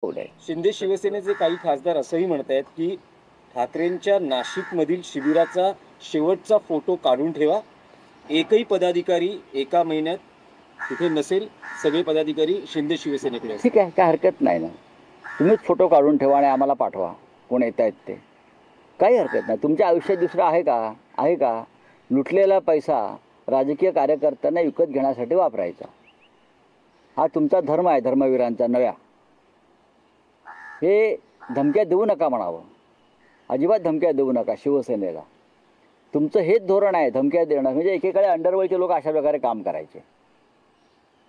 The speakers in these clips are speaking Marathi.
शिंदे शिवसेनेचे काही खासदार असंही म्हणतायत की ठाकरेंच्या नाशिकमधील शिबिराचा शेवटचा फोटो काढून ठेवा, एकही पदाधिकारी एका महिन्यात तिथे नसेल, सगळे पदाधिकारी शिंदे शिवसेनेकडे असतील. ठीक आहे, काय हरकत नाही ना. तुम्हीच फोटो काढून ठेवा आणि आम्हाला पाठवा, कोण येत आहेत ते. काही हरकत नाही. तुमच्या आयुष्यात दुसरं आहे का? आहे का? लुटलेला पैसा राजकीय कार्यकर्त्यांना विकत घेण्यासाठी वापरायचा, हा तुमचा धर्म आहे, धर्मवीरांचा नव्या. हे धमक्या देऊ नका म्हणावं, अजिबात धमक्या देऊ नका शिवसेनेला. तुमचं हेच धोरण आहे, धमक्या देणं. म्हणजे एकेकाळी अंडरवर्ल्डचे लोक अशा प्रकारे काम करायचे,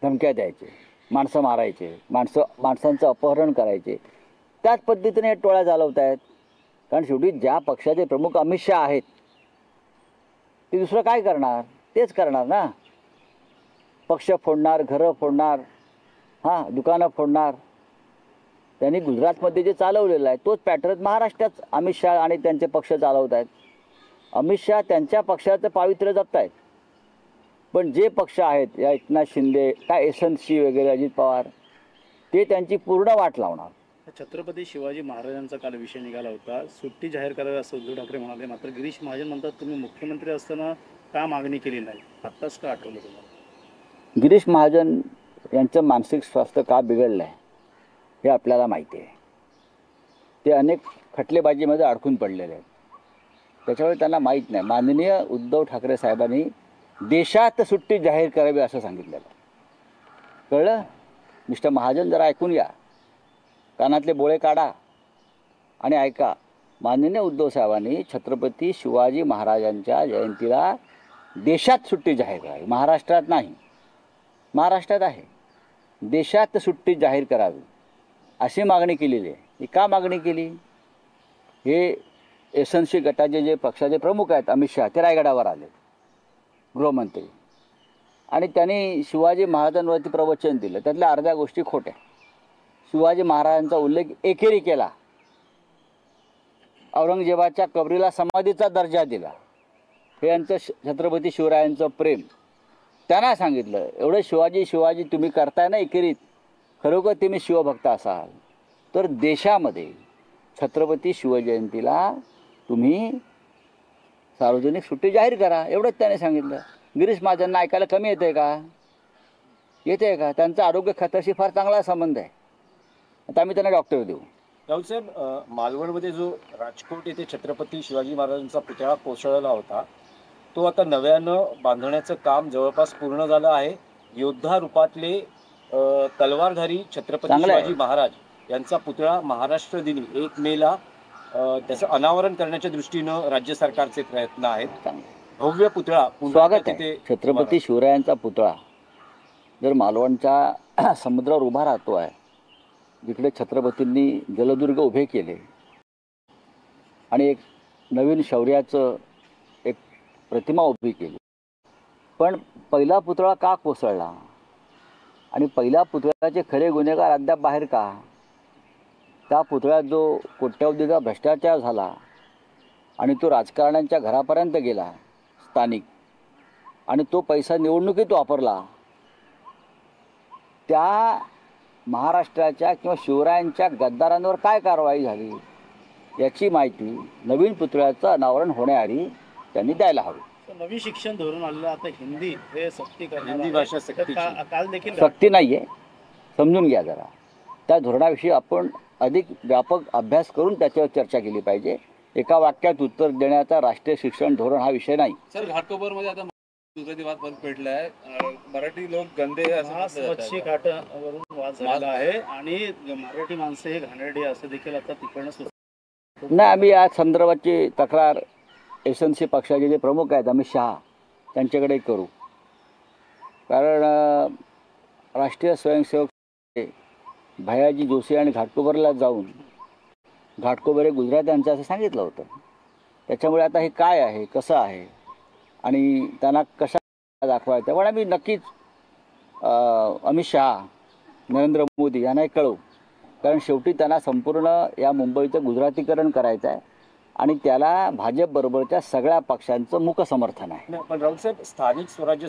धमक्या द्यायचे, माणसं मारायचे, माणसांचं अपहरण करायचे. त्याच पद्धतीने हे टोळ्या चालवत आहेत. कारण शेवटी ज्या पक्षाचे प्रमुख अमित शहा आहेत ते दुसरं काय करणार? तेच करणार ना. पक्ष फोडणार, घरं फोडणार, हां दुकानं फोडणार. त्यांनी गुजरातमध्ये जे चालवलेलं आहे तोच पॅटर्न महाराष्ट्रात अमित शहा आणि त्यांचे पक्ष चालवत आहेत. अमित शहा त्यांच्या पक्षाचं पावित्र्य जपत आहेत, पण जे पक्ष आहेत या एकनाथ शिंदे, काय एसएनसी वगैरे, अजित पवार, ते त्यांची पूर्ण वाट लावणार. छत्रपती शिवाजी महाराजांचा काल विषय निघाला होता, सुट्टी जाहीर करावी असं उद्धव ठाकरे म्हणाले. मात्र गिरीश महाजन म्हणतात तुम्ही मुख्यमंत्री असताना का मागणी केली नाही, आत्ताच का आठवलं तुम्हाला? गिरीश महाजन यांचं मानसिक स्वास्थ्य का बिघडलं आहे हे आपल्याला माहिती आहे. ते अनेक खटलेबाजीमध्ये अडकून पडलेले आहेत. त्याच्यामुळे त्यांना माहीत नाही. माननीय उद्धव ठाकरे साहेबांनी देशात सुट्टी जाहीर करावी असं सांगितलेलं. कळलं? मिस्टर महाजन जरा ऐकून या, कानातले बोळे काढा आणि ऐका. माननीय उद्धव साहेबांनी छत्रपती शिवाजी महाराजांच्या जयंतीला देशात सुट्टी जाहीर करावी, महाराष्ट्रात नाही. महाराष्ट्रात आहे, देशात सुट्टी जाहीर करावी अशी मागणी केलेली आहे. ही का मागणी केली? हे एसएनसी गटाचे जे पक्षाचे प्रमुख आहेत अमित शहा, ते रायगडावर आले, गृहमंत्री, आणि त्यांनी शिवाजी महाराजांवरती प्रवचन दिलं. त्यातल्या अर्ध्या गोष्टी खोट्या. शिवाजी महाराजांचा उल्लेख एकेरी केला, औरंगजेबाच्या कबरीला समाधीचा दर्जा दिला. हे यांचं छत्रपती शिवरायांचं प्रेम. त्यांना सांगितलं एवढं शिवाजी तुम्ही करताय ना एकेरीत, खरोखर तुम्ही शिवभक्त असाल तर देशामध्ये छत्रपती शिवजयंतीला तुम्ही सार्वजनिक सुट्टी जाहीर करा, एवढंच त्याने सांगितलं. गिरीश महाजनना ऐकायला कमी येते का? येते का? त्यांचा आरोग्य खात्याशी फार चांगला संबंध आहे. आता आम्ही त्यांना डॉक्टर देऊ. राऊत साहेब, मालवणमध्ये जो राजकोट येथे छत्रपती शिवाजी महाराजांचा पुतळा कोसळला होता, तो आता नव्यानं बांधण्याचं काम जवळपास पूर्ण झालं आहे. योद्धा रूपातले तलवारधारी छत्रपती शिवाजी महाराज यांचा पुतळा महाराष्ट्र दिनी 1 मेला त्याचं अनावरण करण्याच्या दृष्टीनं राज्य सरकारचे प्रयत्न आहेत. भव्य पुतळा स्वागत आहे. छत्रपती शिवरायांचा पुतळा जर मालवणच्या समुद्रावर उभा राहतो आहे, जिकडे छत्रपतींनी जलदुर्ग उभे केले आणि एक नवीन शौर्याचं एक प्रतिमा उभी केली, पण पहिला पुतळा का कोसळला आणि पहिल्या पुतळ्याचे खरे गुन्हेगार अद्याप बाहेर का? त्या पुतळ्यात जो कोट्यवधीचा भ्रष्टाचार झाला आणि तो राजकारण्यांच्या घरापर्यंत गेला स्थानिक, आणि तो पैसा निवडणुकीत वापरला, त्या महाराष्ट्राच्या किंवा शिवरायांच्या गद्दारांवर काय कारवाई झाली याची माहिती नवीन पुतळ्याचं अनावरण होण्याआधी त्यांनी द्यायला हवी. नवीन शिक्षण धोरण आलेलं आता हिंदी हे सक्ती करणार, हिंदी भाषा सक्ती. काल देखील सक्ती नाही आहे, समजून घ्या जरा. त्या धोरणाविषयी आपण अधिक व्यापक अभ्यास करून त्याच्यावर चर्चा केली पाहिजे. एका वाक्यात उत्तर देण्याचा राष्ट्रीय शिक्षण धोरण हा विषय नाही. सर, घाटकोपरमध्ये आता गुजराती वाद परत पेटलाय. मराठी लोक गंदे मच्छी घाटावरून वाद झाला आहे आणि मराठी माणसं हे घाणेरडी असं देखील आता तिकडनं नाही. आम्ही या संदर्भाची तक्रार एसएनसी पक्षाचे जे प्रमुख आहेत अमित शहा त्यांच्याकडे करू. कारण राष्ट्रीय स्वयंसेवक भयाजी जोशी आणि घाटकोपरला जाऊन घाटकोपर हे गुजरात्यांचं असं सांगितलं होतं. त्याच्यामुळे आता हे काय आहे, कसं आहे आणि त्यांना कशा दाखवायचं, पण आम्ही नक्कीच अमित शहा, नरेंद्र मोदी यांनाही कळवू. कारण शेवटी त्यांना संपूर्ण या मुंबईचं गुजरातीकरण करायचं आहे आणि त्याला भाजपबरोबरच्या सगळ्या पक्षांचं मुख समर्थन आहे. पण राऊत साहेब, स्थानिक स्वराज्य